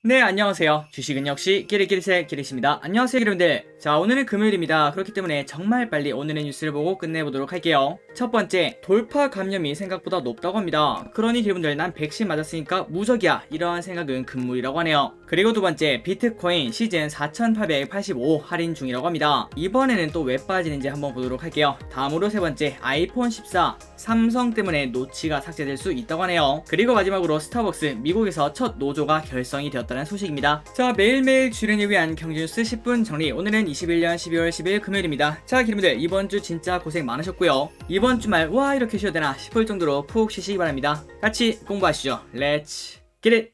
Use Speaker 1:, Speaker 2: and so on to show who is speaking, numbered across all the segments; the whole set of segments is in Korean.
Speaker 1: 네, 안녕하세요. 주식은 역시 끼리끼리새 끼리십니다. 안녕하세요, 여러분들. 자, 오늘은 금요일입니다. 그렇기 때문에 정말 빨리 오늘의 뉴스를 보고 끝내보도록 할게요. 첫 번째, 돌파 감염이 생각보다 높다고 합니다. 그러니 여러분들, 난 백신 맞았으니까 무적이야, 이러한 생각은 금물이라고 하네요. 그리고 두 번째, 비트코인 시즌 4,885 할인 중이라고 합니다. 이번에는 또 왜 빠지는지 한번 보도록 할게요. 다음으로 세 번째, 아이폰 14 삼성 때문에 노치가 삭제될 수 있다고 하네요. 그리고 마지막으로 스타벅스 미국에서 첫 노조가 결성이 되었다는 소식입니다. 자, 매일매일 주린을 위한 경제뉴스 10분 정리. 오늘은 21년 12월 10일 금요일입니다. 자, 여러분들, 이번 주 진짜 고생 많으셨고요. 이번 주말 와, 이렇게 쉬어야 되나 싶을 정도로 푹 쉬시기 바랍니다. 같이 공부하시죠. 렛츠 겟잇.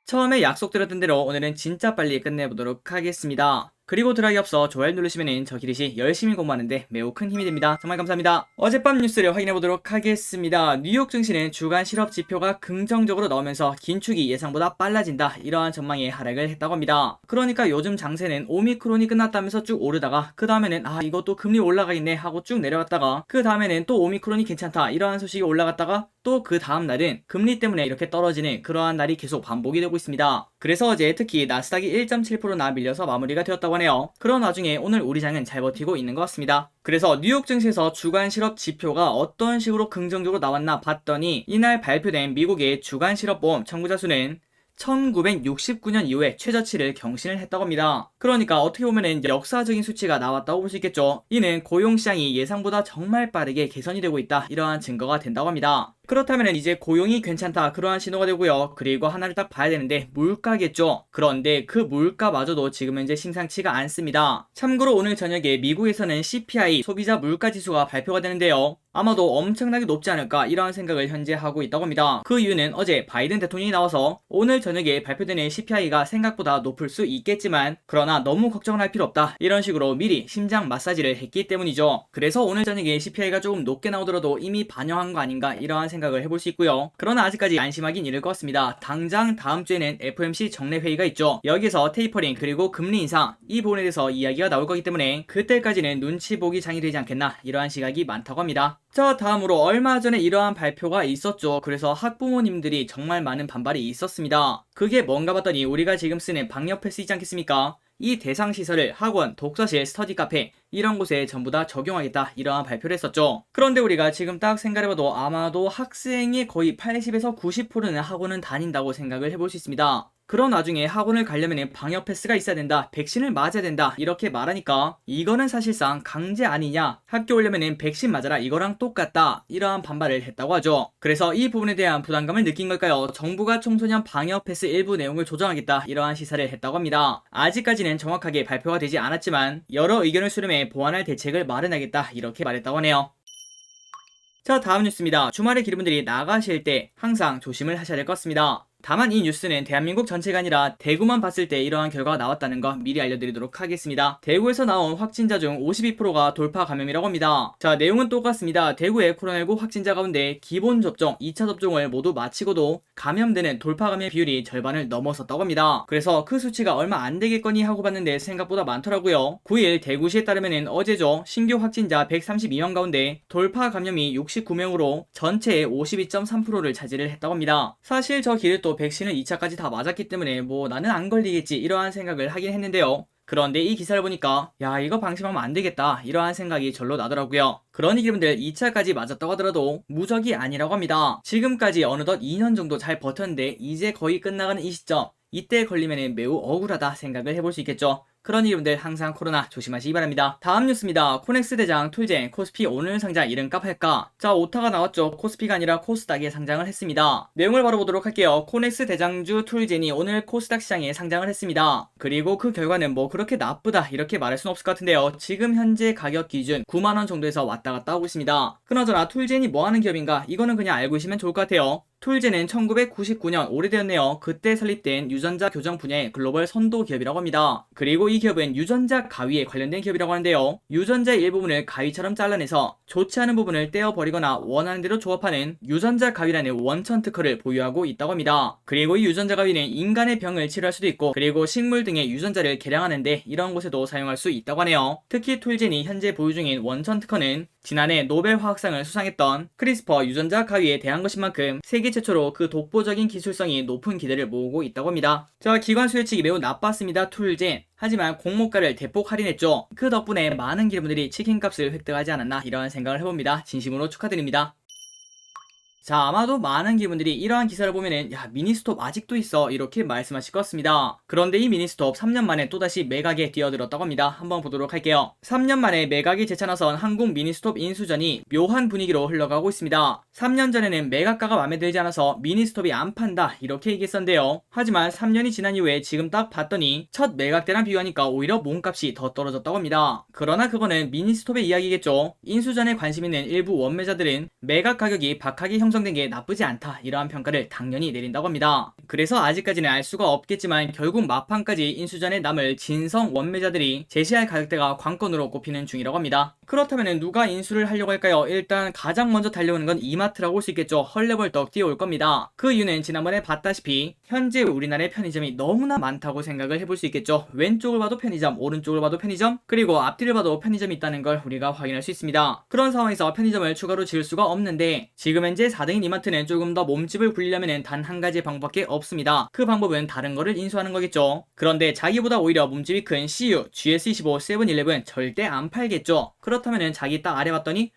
Speaker 1: 처음에 약속드렸던 대로 오늘은 진짜 빨리 끝내보도록 하겠습니다. 그리고 들어가기 앞서 좋아요 누르시면 저 기리시 열심히 공부하는데 매우 큰 힘이 됩니다. 정말 감사합니다. 어젯밤 뉴스를 확인해보도록 하겠습니다. 뉴욕 증시는 주간 실업 지표가 긍정적으로 나오면서 긴축이 예상보다 빨라진다, 이러한 전망에 하락을 했다고 합니다. 그러니까 요즘 장세는 오미크론이 끝났다면서 쭉 오르다가 그 다음에는 이것도 금리 올라가겠네 하고 쭉 내려갔다가 그 다음에는 또 오미크론이 괜찮다, 이러한 소식이 올라갔다가 또 그 다음 날은 금리 때문에 이렇게 떨어지는 그러한 날이 계속 반복이 되고 있습니다. 그래서 어제 특히 나스닥이 1.7%나 밀려서 마무리가 되었다고 하네요. 그런 와중에 오늘 우리 장은 잘 버티고 있는 것 같습니다. 그래서 뉴욕 증시에서 주간 실업 지표가 어떤 식으로 긍정적으로 나왔나 봤더니 이날 발표된 미국의 주간 실업 보험 청구자 수는 1969년 이후에 최저치를 경신을 했다고 합니다. 그러니까 어떻게 보면은 역사적인 수치가 나왔다고 볼 수 있겠죠. 이는 고용시장이 예상보다 정말 빠르게 개선이 되고 있다, 이러한 증거가 된다고 합니다. 그렇다면 이제 고용이 괜찮다, 그러한 신호가 되고요. 그리고 하나를 딱 봐야 되는데 물가겠죠. 그런데 그 물가마저도 지금 현재 심상치가 않습니다. 참고로 오늘 저녁에 미국에서는 CPI 소비자 물가지수가 발표가 되는데요. 아마도 엄청나게 높지 않을까, 이러한 생각을 현재 하고 있다고 합니다. 그 이유는 어제 바이든 대통령이 나와서 오늘 저녁에 발표되는 CPI가 생각보다 높을 수 있겠지만 그러나 너무 걱정을 할 필요 없다, 이런 식으로 미리 심장 마사지를 했기 때문이죠. 그래서 오늘 저녁에 CPI가 조금 높게 나오더라도 이미 반영한 거 아닌가, 이러한 생각을 해볼 수 있고요. 그러나 아직까지 안심하긴 이를 것 같습니다. 당장 다음 주에는 FOMC 정례회의가 있죠. 여기서 테이퍼링 그리고 금리 인상, 이 부분에 대해서 이야기가 나올 거기 때문에 그때까지는 눈치 보기 장이 되지 않겠나, 이러한 시각이 많다고 합니다. 자, 다음으로 얼마 전에 이러한 발표가 있었죠. 그래서 학부모님들이 정말 많은 반발이 있었습니다. 그게 뭔가 봤더니 우리가 지금 쓰는 방역 패스 있지 않겠습니까? 이 대상 시설을 학원, 독서실, 스터디 카페 이런 곳에 전부 다 적용하겠다, 이러한 발표를 했었죠. 그런데 우리가 지금 딱 생각해봐도 아마도 학생의 거의 80에서 90%는 학원은 다닌다고 생각을 해볼 수 있습니다. 그런 와중에 학원을 가려면 방역 패스가 있어야 된다, 백신을 맞아야 된다, 이렇게 말하니까 이거는 사실상 강제 아니냐, 학교 오려면 백신 맞아라, 이거랑 똑같다, 이러한 반발을 했다고 하죠. 그래서 이 부분에 대한 부담감을 느낀 걸까요? 정부가 청소년 방역 패스 일부 내용을 조정하겠다, 이러한 시사를 했다고 합니다. 아직까지는 정확하게 발표가 되지 않았지만 여러 의견을 수렴해 보완할 대책을 마련하겠다, 이렇게 말했다고 하네요. 자, 다음 뉴스입니다. 주말에 기름분들이 나가실 때 항상 조심을 하셔야 될 것 같습니다. 다만 이 뉴스는 대한민국 전체가 아니라 대구만 봤을 때 이러한 결과가 나왔다는 거 미리 알려드리도록 하겠습니다. 대구에서 나온 확진자 중 52%가 돌파 감염이라고 합니다. 자, 내용은 똑같습니다. 대구의 코로나19 확진자 가운데 기본 접종, 2차 접종을 모두 마치고도 감염되는 돌파 감염 비율이 절반을 넘어섰다고 합니다. 그래서 그 수치가 얼마 안 되겠거니 하고 봤는데 생각보다 많더라고요. 9일 대구시에 따르면 어제죠, 신규 확진자 132명 가운데 돌파 감염이 69명으로 전체의 52.3%를 차지를 했다고 합니다. 사실 저 길을 또 백신을 2차까지 다 맞았기 때문에 나는 안 걸리겠지, 이러한 생각을 하긴 했는데요. 그런데 이 기사를 보니까 야, 이거 방심하면 안 되겠다, 이러한 생각이 절로 나더라고요. 그러니 여러분들 2차까지 맞았다고 하더라도 무적이 아니라고 합니다. 지금까지 어느덧 2년 정도 잘 버텼는데 이제 거의 끝나가는 이 시점, 이때 걸리면 매우 억울하다 생각을 해볼 수 있겠죠. 그러니 여러분들 항상 코로나 조심하시기 바랍니다. 다음 뉴스입니다. 코넥스 대장 툴젠 코스피 오늘 상장 이름값 할까? 자, 오타가 나왔죠. 코스피가 아니라 코스닥에 상장을 했습니다. 내용을 바로 보도록 할게요. 코넥스 대장주 툴젠이 오늘 코스닥 시장에 상장을 했습니다. 그리고 그 결과는 그렇게 나쁘다, 이렇게 말할 수는 없을 것 같은데요. 지금 현재 가격 기준 9만원 정도에서 왔다 갔다 하고 있습니다. 그나저나 툴젠이 뭐하는 기업인가, 이거는 그냥 알고 있으면 좋을 것 같아요. 툴젠은 1999년 오래되었네요. 그때 설립된 유전자 교정 분야의 글로벌 선도 기업이라고 합니다. 그리고 이 기업은 유전자 가위에 관련된 기업이라고 하는데요. 유전자의 일부분을 가위처럼 잘라내서 좋지 않은 부분을 떼어버리거나 원하는 대로 조합하는 유전자 가위라는 원천 특허를 보유하고 있다고 합니다. 그리고 이 유전자 가위는 인간의 병을 치료할 수도 있고 그리고 식물 등의 유전자를 개량하는데 이런 곳에도 사용할 수 있다고 하네요. 특히 툴젠이 현재 보유 중인 원천 특허는 지난해 노벨 화학상을 수상했던 크리스퍼 유전자 가위에 대한 것인 만큼 세계 최초로 그 독보적인 기술성이 높은 기대를 모으고 있다고 합니다. 자, 기관 수혜측이 매우 나빴습니다. 툴젠. 하지만 공모가를 대폭 할인했죠. 그 덕분에 많은 기업들이 치킨값을 획득하지 않았나 이런 생각을 해봅니다. 진심으로 축하드립니다. 자, 아마도 많은 기분들이 이러한 기사를 보면은 야, 미니스톱 아직도 있어 이렇게 말씀하실 것 같습니다. 그런데 이 미니스톱 3년 만에 또다시 매각에 뛰어들었다고 합니다. 한번 보도록 할게요. 3년 만에 매각이 재차나선 한국 미니스톱 인수전이 묘한 분위기로 흘러가고 있습니다. 3년 전에는 매각가가 마음에 들지 않아서 미니스톱이 안 판다 이렇게 얘기했었는데요. 하지만 3년이 지난 이후에 지금 딱 봤더니 첫 매각 때랑 비교하니까 오히려 몸값이 더 떨어졌다고 합니다. 그러나 그거는 미니스톱의 이야기겠죠. 인수전에 관심 있는 일부 원매자들은 매각 가격이 박하게 형성된 게 나쁘지 않다 이러한 평가를 당연히 내린다고 합니다. 그래서 아직까지는 알 수가 없겠지만 결국 마판까지 인수전에 남을 진성 원매자들이 제시할 가격대가 관건으로 꼽히는 중이라고 합니다. 그렇다면 누가 인수를 하려고 할까요? 일단 가장 먼저 달려오는 건 이마트라고 볼 수 있겠죠. 헐레벌떡 뛰어올 겁니다. 그 이유는 지난번에 봤다시피 현재 우리나라의 편의점이 너무나 많다고 생각을 해볼 수 있겠죠. 왼쪽을 봐도 편의점, 오른쪽을 봐도 편의점, 그리고 앞뒤를 봐도 편의점이 있다는 걸 우리가 확인할 수 있습니다. 그런 상황에서 편의점을 추가로 지을 수가 없는데 지금 현재 4등인 이마트는 조금 더 몸집을 굴리려면 단 한 가지 방법밖에 없습니다. 그 방법은 다른 거를 인수하는 거겠죠. 그런데 자기보다 오히려 몸집이 큰 CU, GS25, 세븐일레븐 절대 안 팔겠죠. 그렇다면 자기 딱 아래 봤더니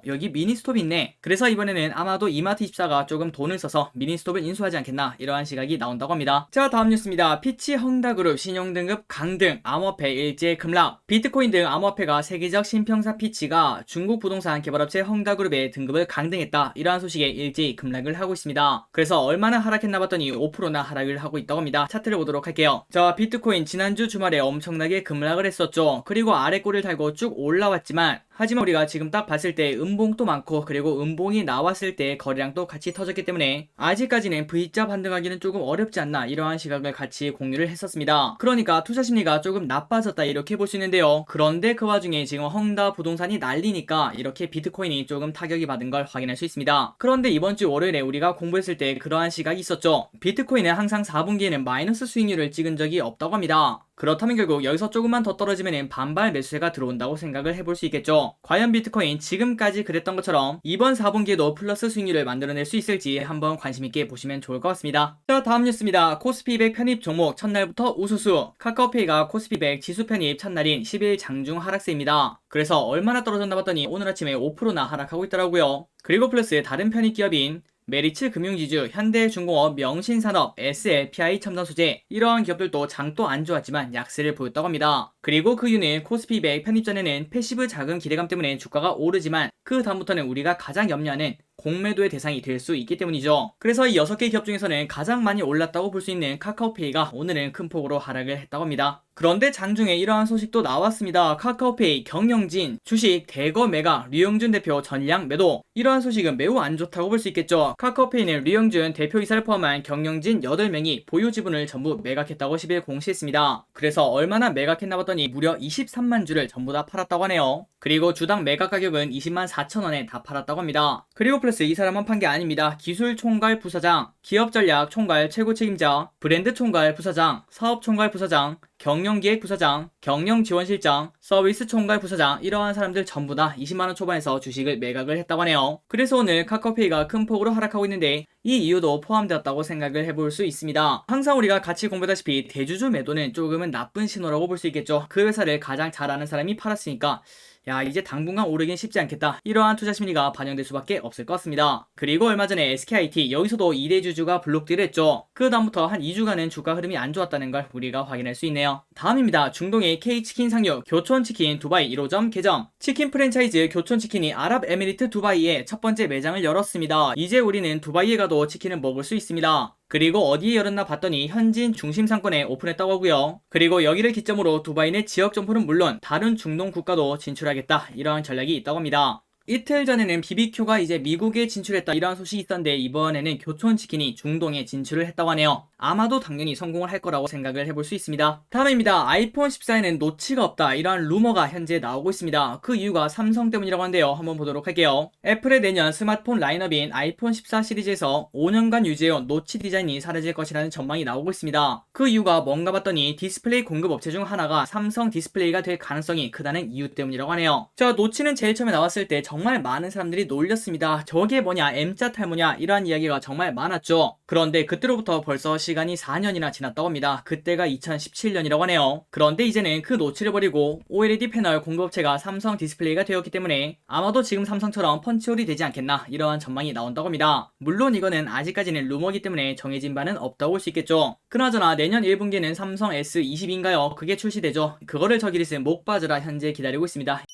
Speaker 1: 여기 미니스톱이 있네. 그래서 이번에는 아마도 이마트24가 조금 돈을 써서 미니스톱을 인수하지 않겠나 이러한 시각이 나온다고 합니다. 자, 다음 뉴스입니다. 피치 헝다그룹 신용등급 강등, 암호화폐 일제 급락. 비트코인 등 암호화폐가 세계적 신평사 피치가 중국 부동산 개발업체 헝다그룹의 등급을 강등했다 이러한 소식에 일제히 급락을 하고 있습니다. 그래서 얼마나 하락했나 봤더니 5%나 하락을 하고 있다고 합니다. 차트를 보도록 할게요. 자, 비트코인 지난주 주말에 엄청나게 급락을 했었죠. 그리고 아래 꼬리를 달고 쭉 올라왔지만 하지만 우리가 지금 딱 봤을 때 음봉도 많고 그리고 음봉이 나왔을 때 거래량도 같이 터졌기 때문에 아직까지는 V자 반등하기는 조금 어렵지 않나 이러한 시각을 같이 공유를 했었습니다. 그러니까 투자 심리가 조금 나빠졌다 이렇게 볼 수 있는데요. 그런데 그 와중에 지금 헝다 부동산이 난리니까 이렇게 비트코인이 조금 타격이 받은 걸 확인할 수 있습니다. 그런데 이번 주 월요일에 우리가 공부했을 때 그러한 시각이 있었죠. 비트코인은 항상 4분기에는 마이너스 수익률을 찍은 적이 없다고 합니다. 그렇다면 결국 여기서 조금만 더 떨어지면 반발 매수세가 들어온다고 생각을 해볼 수 있겠죠. 과연 비트코인 지금까지 그랬던 것처럼 이번 4분기에도 플러스 수익률을 만들어낼 수 있을지 한번 관심있게 보시면 좋을 것 같습니다. 자, 다음 뉴스입니다. 코스피 200 편입 종목 첫날부터 우수수. 카카오페이가 코스피 100 지수 편입 첫날인 10일 장중 하락세입니다. 그래서 얼마나 떨어졌나 봤더니 오늘 아침에 5%나 하락하고 있더라고요. 그리고 플러스 다른 편입 기업인 메리츠 금융지주, 현대중공업, 명신산업, SLPI 첨단소재 이러한 기업들도 장도 안 좋았지만 약세를 보였다고 합니다. 그리고 그 이유는 코스피 100 편입 전에는 패시브 자금 기대감 때문에 주가가 오르지만 그 다음부터는 우리가 가장 염려하는 공매도의 대상이 될 수 있기 때문이죠. 그래서 이 6개 기업 중에서는 가장 많이 올랐다고 볼 수 있는 카카오페이가 오늘은 큰 폭으로 하락을 했다고 합니다. 그런데 장중에 이러한 소식도 나왔습니다. 카카오페이, 경영진, 주식 대거 매각, 류영준 대표 전량 매도. 이러한 소식은 매우 안 좋다고 볼 수 있겠죠. 카카오페이는 류영준 대표이사를 포함한 경영진 8명이 보유 지분을 전부 매각했다고 10일 공시했습니다. 그래서 얼마나 매각했나 봤더니 무려 23만 주를 전부 다 팔았다고 하네요. 그리고 주당 매각 가격은 20만 4천 원에 다 팔았다고 합니다. 그리고 플러스 이 사람만 판 게 아닙니다. 기술 총괄 부사장, 기업 전략 총괄 최고 책임자, 브랜드 총괄 부사장, 사업 총괄 부사장, 경영기획 부사장, 경영지원실장, 서비스 총괄 부사장 이러한 사람들 전부 다 20만원 초반에서 주식을 매각을 했다고 하네요. 그래서 오늘 카카오페이가 큰 폭으로 하락하고 있는데 이 이유도 포함되었다고 생각을 해볼 수 있습니다. 항상 우리가 같이 공부했다시피 대주주 매도는 조금은 나쁜 신호라고 볼 수 있겠죠. 그 회사를 가장 잘 아는 사람이 팔았으니까 야, 이제 당분간 오르긴 쉽지 않겠다. 이러한 투자 심리가 반영될 수밖에 없을 것 같습니다. 그리고 얼마 전에 SKIT 여기서도 2대 주주가 블록딜을 했죠. 그 다음부터 한 2주간은 주가 흐름이 안 좋았다는 걸 우리가 확인할 수 있네요. 다음입니다. 중동의 K치킨 상륙, 교촌치킨 두바이 1호점 개점. 치킨 프랜차이즈 교촌치킨이 아랍에미리트 두바이에 첫 번째 매장을 열었습니다. 이제 우리는 두바이에 가도 치킨을 먹을 수 있습니다. 그리고 어디에 열었나 봤더니 현지인 중심 상권에 오픈했다고 하고요. 그리고 여기를 기점으로 두바이 내 지역 점포는 물론 다른 중동 국가도 진출하겠다 이러한 전략이 있다고 합니다. 이틀 전에는 BBQ가 이제 미국에 진출했다 이러한 소식이 있었는데 이번에는 교촌치킨이 중동에 진출을 했다고 하네요. 아마도 당연히 성공을 할 거라고 생각을 해볼 수 있습니다. 다음입니다. 아이폰 14에는 노치가 없다 이러한 루머가 현재 나오고 있습니다. 그 이유가 삼성 때문이라고 하는데요. 한번 보도록 할게요. 애플의 내년 스마트폰 라인업인 아이폰 14 시리즈에서 5년간 유지해온 노치 디자인이 사라질 것이라는 전망이 나오고 있습니다. 그 이유가 뭔가 봤더니 디스플레이 공급 업체 중 하나가 삼성 디스플레이가 될 가능성이 크다는 이유 때문이라고 하네요. 자, 노치는 제일 처음에 나왔을 때 정말 많은 사람들이 놀렸습니다. 저게 뭐냐, M자 탈모냐, 이러한 이야기가 정말 많았죠. 그런데 그때로부터 벌써 시간이 4년이나 지났다고 합니다. 그때가 2017년이라고 하네요. 그런데 이제는 그 노출을 버리고 OLED 패널 공급업체가 삼성 디스플레이가 되었기 때문에 아마도 지금 삼성처럼 펀치홀이 되지 않겠나, 이러한 전망이 나온다고 합니다. 물론 이거는 아직까지는 루머이기 때문에 정해진 바는 없다고 볼 수 있겠죠. 그나저나 내년 1분기에는 삼성 S22인가요? 그게 출시되죠. 그거를 저기리스 목 빠져라 현재 기다리고 있습니다.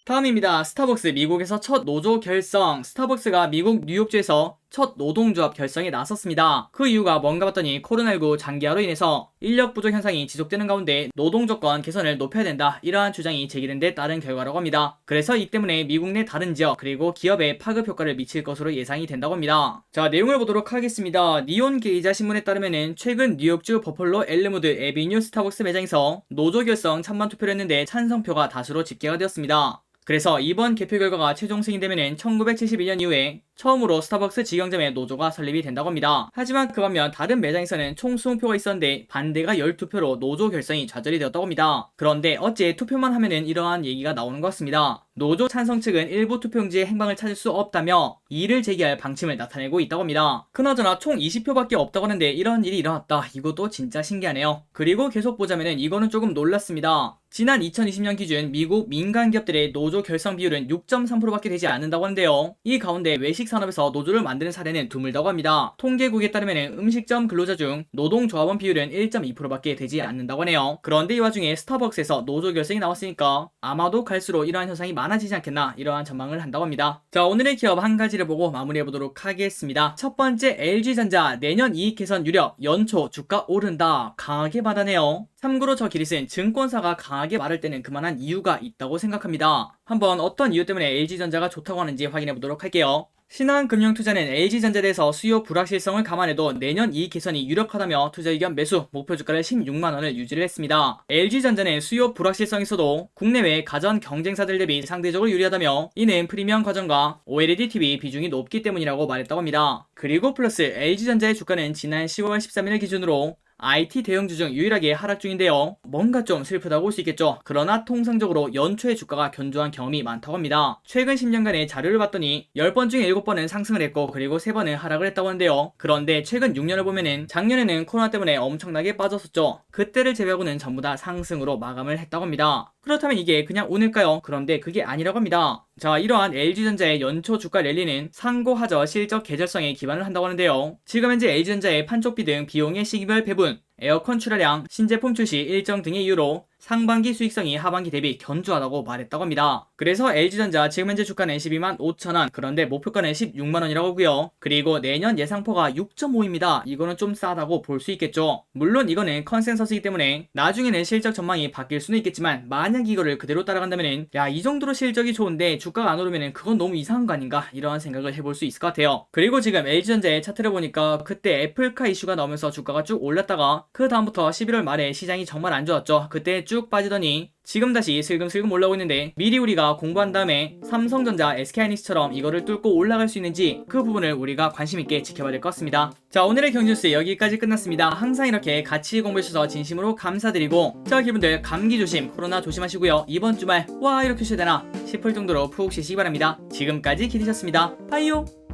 Speaker 1: 다음입니다. 스타벅스 미국에서 첫 노조 결성. 스타벅스가 미국 뉴욕주에서 첫 노동조합 결성에 나섰습니다. 그 이유가 뭔가 봤더니 코로나19 장기화로 인해서 인력 부족 현상이 지속되는 가운데 노동조건 개선을 높여야 된다, 이러한 주장이 제기된 데 따른 결과라고 합니다. 그래서 이 때문에 미국 내 다른 지역 그리고 기업에 파급 효과를 미칠 것으로 예상이 된다고 합니다. 자, 내용을 보도록 하겠습니다. 니온 게이자 신문에 따르면은 최근 뉴욕주 버펄로 엘르무드 에비뉴 스타벅스 매장에서 노조 결성 찬반 투표를 했는데 찬성표가 다수로 집계가 되었습니다. 그래서 이번 개표 결과가 최종 승인되면은 1971년 이후에 처음으로 스타벅스 직영점에 노조가 설립이 된다고 합니다. 하지만 그 반면 다른 매장에서는 총 20표가 있었는데 반대가 12표로 노조 결성이 좌절이 되었다고 합니다. 그런데 어째 투표만 하면은 이러한 얘기가 나오는 것 같습니다. 노조 찬성 측은 일부 투표용지에 행방을 찾을 수 없다며 이의를 제기할 방침을 나타내고 있다고 합니다. 그나저나 총 20표밖에 없다고 하는데 이런 일이 일어났다. 이것도 진짜 신기하네요. 그리고 계속 보자면은 이거는 조금 놀랐습니다. 지난 2020년 기준 미국 민간 기업들의 노조 결성 비율은 6.3%밖에 되지 않는다고 하는데요. 이 가운데 외식 산업에서 노조를 만드는 사례는 드물다고 합니다. 통계국에 따르면 음식점 근로자 중 노동조합원 비율은 1.2%밖에 되지 않는다고 하네요. 그런데 이 와중에 스타벅스에서 노조 결성이 나왔으니까 아마도 갈수록 이러한 현상이 많아지지 않겠나, 이러한 전망을 한다고 합니다. 자, 오늘의 기업 한 가지를 보고 마무리해보도록 하겠습니다. 첫 번째, LG전자 내년 이익 개선 유력, 연초 주가 오른다. 강하게 받아내요. 참고로 저 기릿은 증권사가 강하게 말할 때는 그만한 이유가 있다고 생각합니다. 한번 어떤 이유 때문에 LG전자가 좋다고 하는지 확인해보도록 할게요. 신한금융투자는 LG전자에 대해서 수요 불확실성을 감안해도 내년 이익 개선이 유력하다며 투자 의견 매수, 목표 주가를 16만원을 유지를 했습니다. LG전자는 수요 불확실성이 있어도 국내외 가전 경쟁사들 대비 상대적으로 유리하다며 이는 프리미엄 과정과 OLED TV 비중이 높기 때문이라고 말했다고 합니다. 그리고 플러스 LG전자의 주가는 지난 10월 13일 기준으로 IT 대형주 중 유일하게 하락 중인데요. 뭔가 좀 슬프다고 볼 수 있겠죠. 그러나 통상적으로 연초의 주가가 견조한 경험이 많다고 합니다. 최근 10년간의 자료를 봤더니 10번 중에 7번은 상승을 했고 그리고 3번은 하락을 했다고 하는데요. 그런데 최근 6년을 보면은 작년에는 코로나 때문에 엄청나게 빠졌었죠. 그때를 제외하고는 전부 다 상승으로 마감을 했다고 합니다. 그렇다면 이게 그냥 운일까요? 그런데 그게 아니라고 합니다. 자, 이러한 LG전자의 연초 주가 랠리는 상고하저 실적 계절성에 기반을 한다고 하는데요. 지금 현재 LG전자의 판촉비 등 비용의 시기별 배분, 에어컨 출하량, 신제품 출시 일정 등의 이유로 상반기 수익성이 하반기 대비 견조하다고 말했다고 합니다. 그래서 LG전자 지금 현재 주가는 12만 5천원, 그런데 목표가는 16만원이라고 하고요. 그리고 내년 예상포가 6.5입니다. 이거는 좀 싸다고 볼 수 있겠죠. 물론 이거는 컨센서스이기 때문에 나중에는 실적 전망이 바뀔 수는 있겠지만 만약 이거를 그대로 따라간다면은 야, 이 정도로 실적이 좋은데 주가가 안 오르면은 그건 너무 이상한 거 아닌가, 이러한 생각을 해볼 수 있을 것 같아요. 그리고 지금 LG전자의 차트를 보니까 그때 애플카 이슈가 나오면서 주가가 쭉 올랐다가 그 다음부터 11월 말에 시장이 정말 안 좋았죠. 그때 쭉 빠지더니 지금 다시 슬금슬금 올라오고 있는데 미리 우리가 공부한 다음에 삼성전자, SK하이닉스처럼 이거를 뚫고 올라갈 수 있는지 그 부분을 우리가 관심있게 지켜봐야 될 것 같습니다. 자, 오늘의 경제뉴스 여기까지 끝났습니다. 항상 이렇게 같이 공부해주셔서 진심으로 감사드리고, 자, 여러분들 감기 조심, 코로나 조심하시고요. 이번 주말 와 이렇게 쉬어야 되나 싶을 정도로 푹 쉬시기 바랍니다. 지금까지 기디셨습니다. 바이오.